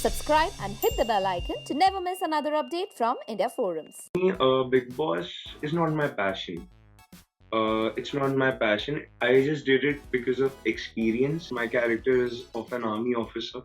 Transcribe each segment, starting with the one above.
Subscribe and hit the bell icon to never miss another update from India Forums. Big Boss is not my passion. It's not my passion. I just did it because of experience. My character is of an army officer,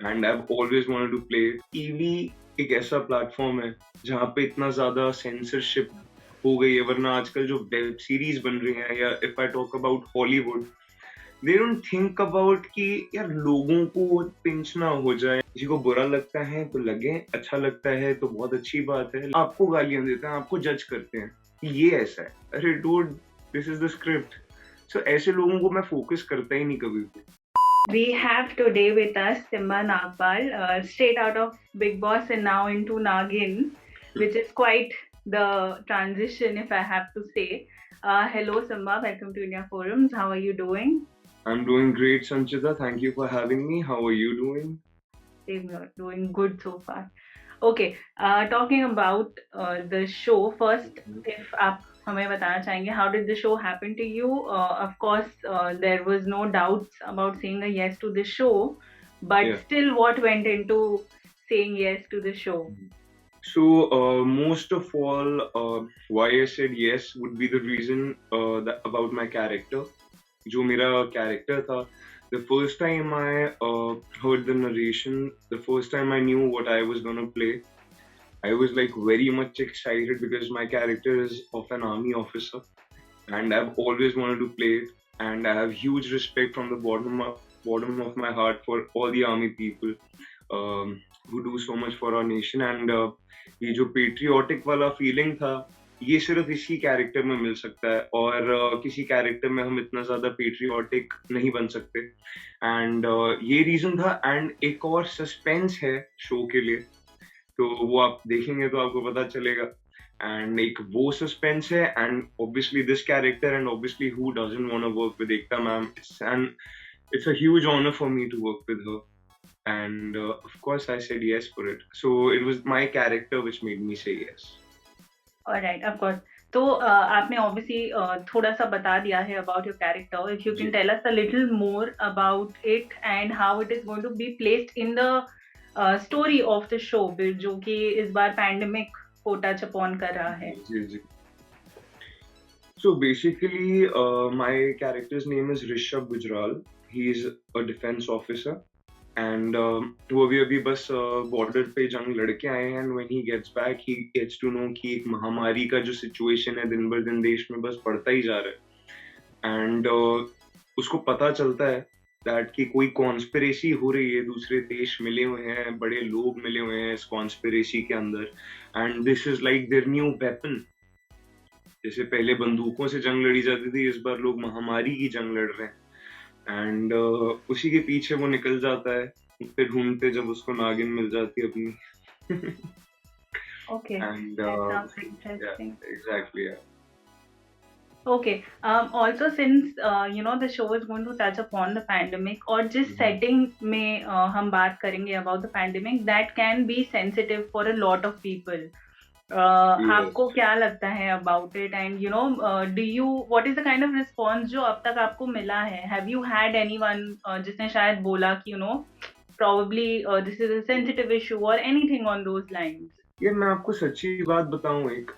and I've always wanted to play it. TV एक ऐसा platform है जहाँ पे इतना ज्यादा censorship हो गई है, वरना आजकल जो वेब सीरीज बन रही हैं या if I talk about Hollywood, they don't think about कि यार लोगों को पिंच ना हो जाए। किसी को बुरा लगता है तो लगे, अच्छा लगता है तो बहुत अच्छी बात है। आपको गालियां देते हैं, आपको जज करते हैं कि ये ऐसा है, अरे dude this is the script. So ऐसे लोगों को मैं फोकस करता ही नहीं कभी भी। We have today with us Simba Nagpal, straight out of Bigg Boss and now into Naagin, which is quite the transition, if I have to say. Hello, Simba. Welcome to India Forums. How are you doing? I'm doing great, Sanchita. Thank you for having me. How are you doing? Same here. Doing good so far. Okay. Talking about the show, first, if आप हमें बताना चाहेंगे, how did the show happen to you? Of course, there was no doubts about saying a yes to the show, but still, what went into saying yes to the show? So, most of all, why I said yes would be the reason about my character. जो मेरा character था, the first time I heard the narration, the first time I knew what I was gonna play, I was like very much excited because my character is of an army officer, and I've always wanted to play it, and I have huge respect from the bottom of my heart for all the army people who do so much for our nation. And ये जो patriotic वाला feeling था, ये सिर्फ इसी character में मिल सकता है, और किसी कैरेक्टर में हम इतना ज्यादा पेट्रियोटिक नहीं बन सकते। एंड ये रीजन था। एंड एक और सस्पेंस है शो के लिए, तो वो आप देखेंगे तो आपको पता चलेगा। एंड एक वो सस्पेंस है, and obviously this character, and obviously who doesn't want to work with Ekta ma'am. It's a huge honour for me to work with her, and of course I said yes for it. So it was my character which made me say yes. Alright, of course. तो आपने obviously थोड़ा सा बता दिया है about your character. If you can tell us a little more about it and how it is going to be placed in the story of the show, जो कि इस बार pandemic को touch upon कर रहा है. जी. So basically, my character's name is Rishabh Gujral. He is a defense officer. And वो अभी बस बॉर्डर पे जंग लड़के आए हैं। And when he gets back, he gets to know कि एक महामारी का जो सिचुएशन है दिन बर दिन देश में बस बढ़ता ही जा रहा है। एंड उसको पता चलता है दैट कि कोई कॉन्स्पिरेसी हो रही है, दूसरे देश मिले हुए हैं, बड़े लोग मिले हुए हैं इस कॉन्स्पिरेसी के अंदर, and this is like their new weapon. जैसे पहले बंदूकों से जंग लड़ी जाती थी, इस बार लोग महामारी की जंग लड़ रहे हैं। एंड उसी के पीछे वो निकल जाता है, उससे ढूंढते जब उसको नागिन मिल जाती है अपनी। Okay. And that sounds interesting. yeah, exactly, yeah. Okay. Also, since the show is going to touch upon the pandemic, और जिस setting में हम बात करेंगे about the pandemic, that can be sensitive for a lot of people. आपको क्या लगता है about it, and what is the kind of response जो अब तक आपको मिला है? Have you had anyone जिसने शायद बोला कि probably this is a sensitive issue or anything on those lines? ये मैं आपको सच्ची बात बताऊं, एक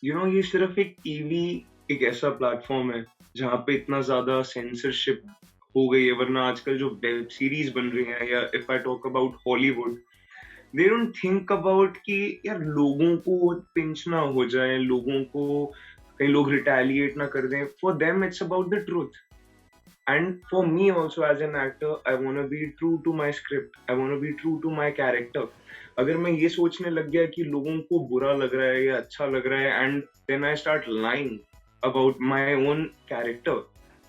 ये सिर्फ एक टीवी एक ऐसा प्लेटफॉर्म है जहाँ पे इतना ज्यादा सेंसरशिप हो गई है, वरना आजकल जो वेब सीरीज बन रही हैं या if I talk about Hollywood, they don't think about कि यार लोगों को पिंच ना हो जाए, लोगों को कई लोग रिटेलिएट ना कर दें। For them it's about the truth, and for me also as an actor, I want to be true to my script, I want to be true to my character. अगर मैं ये सोचने लग गया कि लोगों को बुरा लग रहा है या अच्छा लग रहा है, and then I start lying about my own character,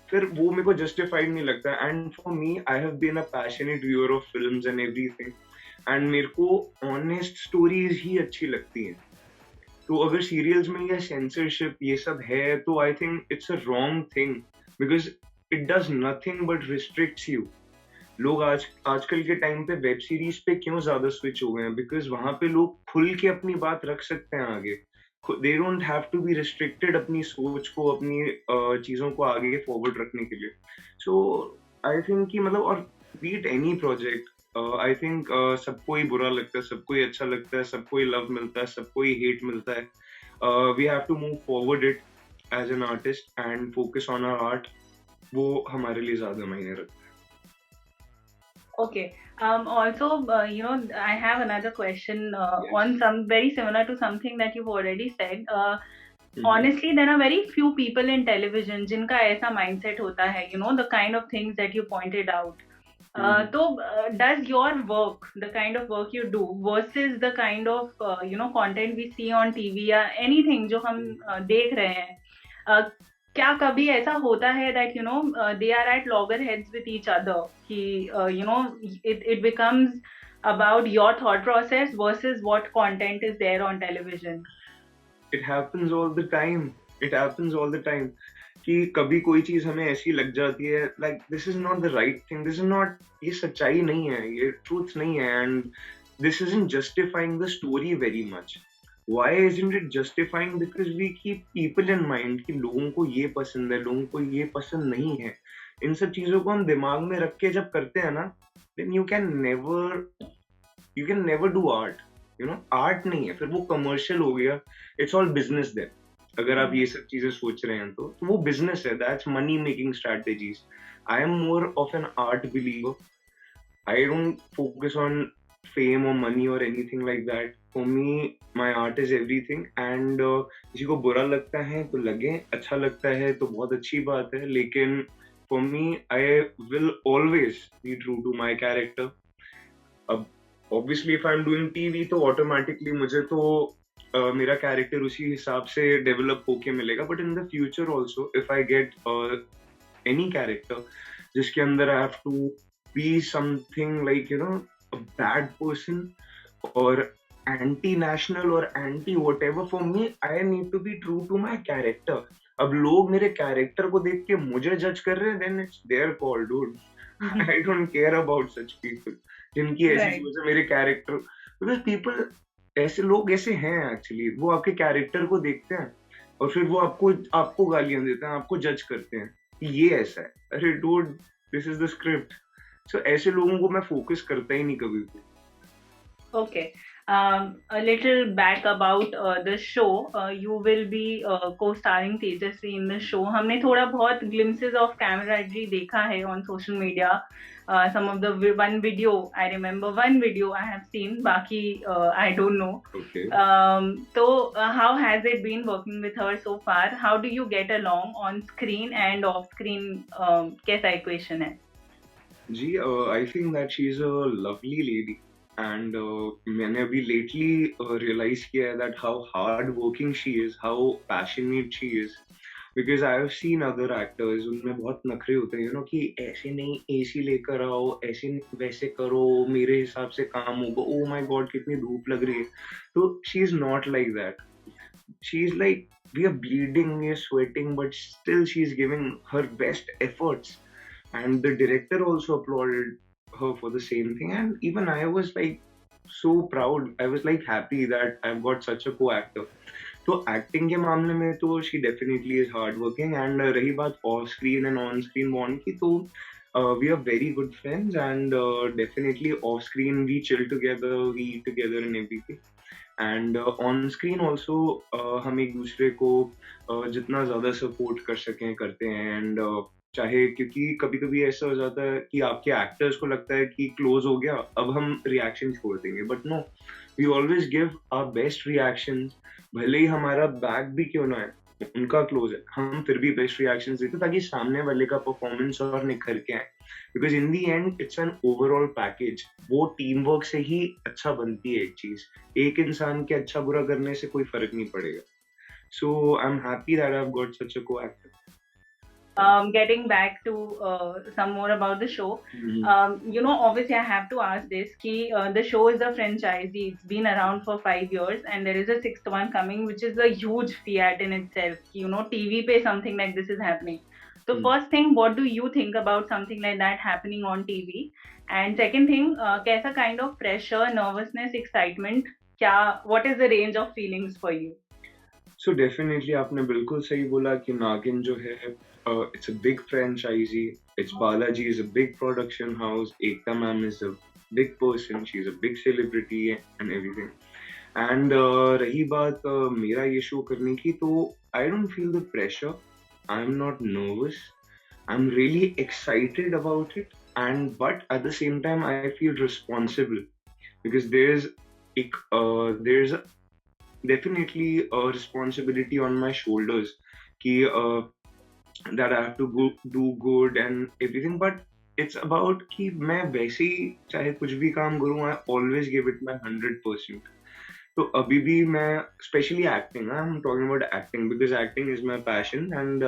फिर वो मेरे को जस्टिफाइड नहीं लगता। And for me, I have been a passionate viewer of films and everything, and मेरे को ऑनेस्ट स्टोरीज ही अच्छी लगती हैं। तो अगर सीरियल्स में ये सेंसरशिप ये सब है, तो I think it's a wrong thing, because it does nothing but restricts you. लोग आजकल के टाइम पे वेब सीरीज पे क्यों ज्यादा स्विच हो गए हैं? बिकॉज वहां पे लोग खुल के अपनी बात रख सकते हैं आगे। They don't have to be restricted अपनी सोच को, अपनी चीजों को आगे फॉरवर्ड रखने के लिए। सो आई थिंक कि मतलब, और B it any project, I think सबको ही बुरा लगता है, सबको ही अच्छा लगता है, सबको ही लव मिलता है, सबको ही हेट मिलता है. We have to move forward it as an artist and focus on our art. वो हमारे लिए ज्यादा मायने रखता Okay. Also, I have another question है. on some very similar to something that you've already said. Yes. Honestly, there are very few people in television जिनका ऐसा mindset होता है, the kind of things that you pointed out. So, does your work, the kind of work you do, versus the kind of content we see on TV या anything जो हम देख रहे हैं, क्या कभी ऐसा होता है that they are at loggerheads with each other कि it becomes about your thought process versus what content is there on television? It happens all the time. It happens all the time. कि कभी कोई चीज हमें ऐसी लग जाती है, like this is not the right thing, this is not, ये सच्चाई नहीं है, ये truth नहीं है, and this isn't justifying the story very much. Why isn't it justifying? Because we keep people in mind कि लोगों को ये पसंद है, लोगों को ये पसंद नहीं है. इन सब चीजों को हम दिमाग में रख के जब करते हैं ना, then you can never do art. art नहीं है, फिर वो commercial हो गया. It's all business then. अगर आप ये सब चीजें सोच रहे हैं तो वो business है. That's money making strategies. I am more of an art believer. I don't focus on fame or money or anything like that. For me, my art is everything. And किसी को बुरा लगता है तो लगे, अच्छा लगता है तो बहुत अच्छी बात है. लेकिन for me, I will always be true to my character. अब obviously if I'm doing TV तो automatically मुझे तो मेरा कैरेक्टर उसी हिसाब से डेवलप होके मिलेगा. But in the future also if I get any character जिसके अंदर I have to be something like a bad person और एंटी नेशनल और anti whatever, for me I need to be true to my character. अब लोग मेरे character को देख के मुझे जज कर रहे हैं, then it's their call dude. I don't care about such people जिनकी ऐसी सोच है मेरे कैरेक्टर. बिकॉज पीपल, ऐसे लोग ऐसे हैं एक्चुअली, वो आपके कैरेक्टर को देखते हैं और फिर वो आपको गालियां देते हैं, आपको जज करते हैं कि ये ऐसा है. अरे dude, this is the script. So ऐसे लोगों को मैं फोकस करता ही नहीं कभी भी. Okay. A little back about the show. You will be co-starring Tejasvi in the show. हमने थोड़ा बहुत glimpses of camaraderie देखा है on social media. Some of the one video, I remember one video I have seen. बाकी I don't know. Okay. So how has it been working with her so far? How do you get along on screen and off screen? कैसा equation है? जी, I think that she is a lovely lady. And मैंने अभी lately realise किया है that how hard working she is, how passionate she is. Because I have seen other actors, उनमें बहुत नखरे होते हैं कि ऐसे नहीं, एसी लेकर आओ, ऐसे नहीं, वैसे करो, मेरे हिसाब से काम होगा. ओ माय गॉड, कितनी धूप लग रही है. तो she is not like that. She is like, we are bleeding, we are sweating, but still she's giving her best efforts. And the director also applauded her for the same thing. And even I was like so proud. I was like happy that I've got such a co-actor. तो acting के मामले में तो she definitely is hard working. And रही बात off screen and on screen bond की, तो we are very good friends. And definitely off screen we chill together, we eat together and everything. And on screen also हम एक दूसरे को जितना ज्यादा सपोर्ट कर सकें करते हैं. एंड चाहे, क्योंकि कभी कभी ऐसा हो जाता है कि आपके एक्टर्स को लगता है कि क्लोज हो गया, अब हम रिएक्शन छोड़ देंगे. But no, we always give our best reactions. भले ही हमारा बैक भी क्यों ना है, उनका क्लोज है, हम फिर भी बेस्ट रिएक्शन देते ताकि सामने वाले का परफॉर्मेंस और निखर के आए. Because in the and it's an overall package. वो टीम वर्क से ही अच्छा बनती है एक चीज. एक इंसान के अच्छा बुरा करने से कोई फर्क नहीं पड़ेगा. So I am happy that I have got such a co-actor. Getting back to some more about the show, obviously I have to ask this, the show is a franchise. It's been around for 5 years and there is a sixth one coming, which is a huge fiat in itself. TV pe something like this is happening. So first thing, what do you think about something like that happening on TV? And second thing, kaisa kind of pressure, nervousness, excitement, what is the range of feelings for you? So definitely आपने बिल्कुल सही बोला कि नागिन जो है, it's a big franchisee. It's Balaji is a big production house. Ekta ma'am is a big person, she's a big celebrity and everything. And रही बात मेरा ये शो करने की, तो I don't feel the pressure. I'm not nervous. I'm really excited about it, and but at the same time I feel responsible because there's definitely a responsibility on my shoulders कि that I have to do good and everything, but it's about कि मैं वैसे ही चाहे कुछ भी काम करूँ, I always give it my 100%. तो अभी भी मैं specially acting, I am talking about acting because acting is my passion, and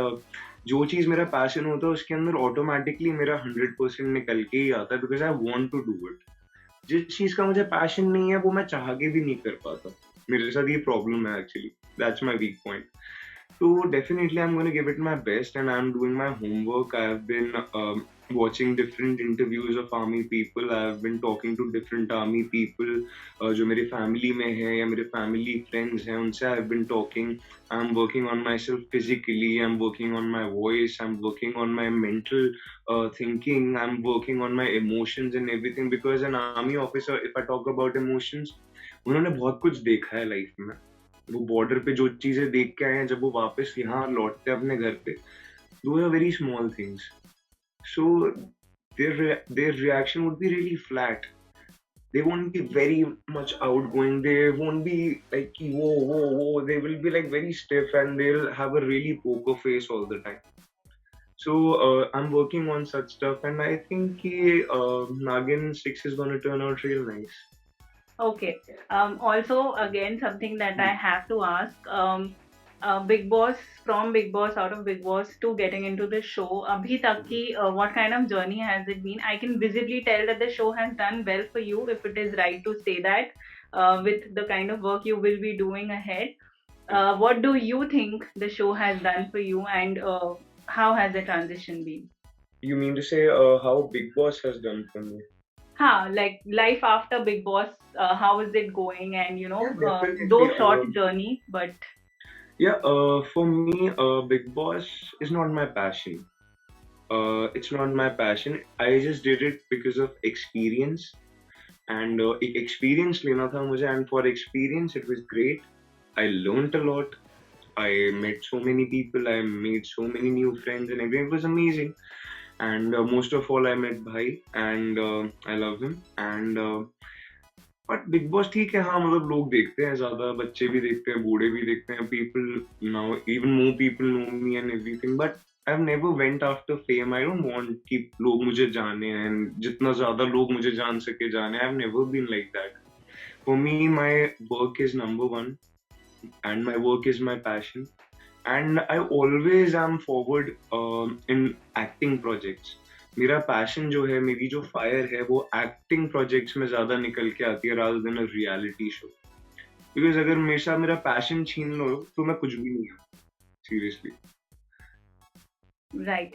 जो चीज़ मेरा पैशन होता है उसके अंदर ऑटोमेटिकली मेरा 100% निकल के ही आता है because I want to do it. जिस चीज़ का मुझे पैशन नहीं है वो मैं चाह के भी नहीं कर पाता. मेरे साथ ये प्रॉब्लम है actually. That's my weak point. So definitely I'm going to give it my best and I'm doing my homework. I have been watching different interviews of army people. I have been talking to different army people जो मेरे family में है या मेरे family friends हैं, उनसे I have been talking. I'm working on myself physically. I'm working on my voice. I'm working on my mental thinking. I'm working on my emotions and everything because an army officer, if I talk about emotions, उन्होंने बहुत कुछ देखा है life में. वो border पे जो चीजें देख के आए हैं, जब वो वापस यहाँ लौटते हैं अपने घर पे, those are very small things. So their reaction would be really flat. They won't be very much outgoing. They won't be like whoa. They will be like very stiff and they'll have a really poker face all the time. So I'm working on such stuff and I think Naagin 6 is going to turn out real nice. Okay. Also, again, something that I have to ask. Bigg Boss, from Bigg Boss, out of Bigg Boss to getting into the show, abhi tak ki, what kind of journey has it been? I can visibly tell that the show has done well for you, if it is right to say that, with the kind of work you will be doing ahead. What do you think the show has done for you, and how has the transition been? You mean to say how Bigg Boss has done for me? Like life after Bigg Boss, how is it going? And Definitely. though short journey, but For me, Bigg Boss is not my passion. It's not my passion. I just did it because of experience, and एक experience लेना था मुझे, and for experience it was great. I learned a lot. I met so many people. I made so many new friends, and everything was amazing. And most of all, I met Bhai, and I love him. And but big boss ठीक है, हाँ मतलब लोग देखते हैं, ज्यादा बच्चे भी देखते हैं, बूढ़े भी देखते हैं. People now even more people know me and everything, but I have never went after fame. I don't want कि लोग मुझे जाने, एंड जितना ज्यादा लोग मुझे जान सके जाने. I have never been like that. For me my work is number one and my work is my passion, and I always am forward in acting projects. मेरा पैशन जो है, मेरी जो फायर है, वो एक्टिंग प्रोजेक्ट्स में ज्यादा निकल के आती है rather than a reality show. Because अगर मेरे साथ मेरा पैशन छीन लो तो मैं कुछ भी नहीं हूँ, seriously. right.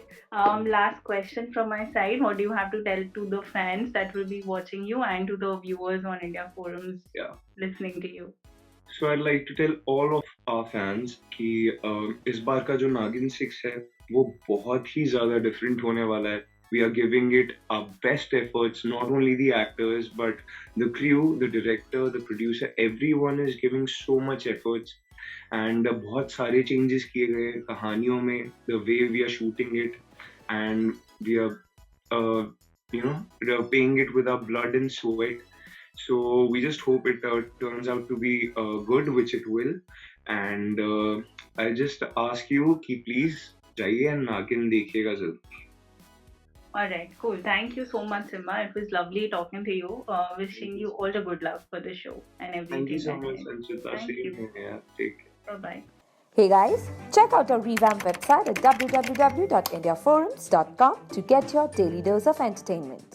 Last question from my side. What do you have to tell to the fans that will be watching you and to the viewers on India Forums listening to you? So I'd like to tell all of our fans कि इस बार का जो नागिन 6 है वो बहुत ही ज़्यादा different होने वाला है. We are giving it our best efforts, not only the actors but the crew, the director, the producer, everyone is giving so much efforts, and बहुत सारे changes किए गए कहानियों में, the way we are shooting it, and we are we are paying it with our blood and sweat. So we just hope it turns out to be good, which it will. And I just ask you कि please जाइए and नागिन देखिएगा जरूर. Alright, cool. Thank you so much, Simba. It was lovely talking to you. Wishing you all the good luck for the show and everything. Thank you so much, ahead. Sanchita. Thank See you. you. Yeah, take care. Bye-bye. Hey guys, check out our revamped website at www.indiaforums.com to get your daily dose of entertainment.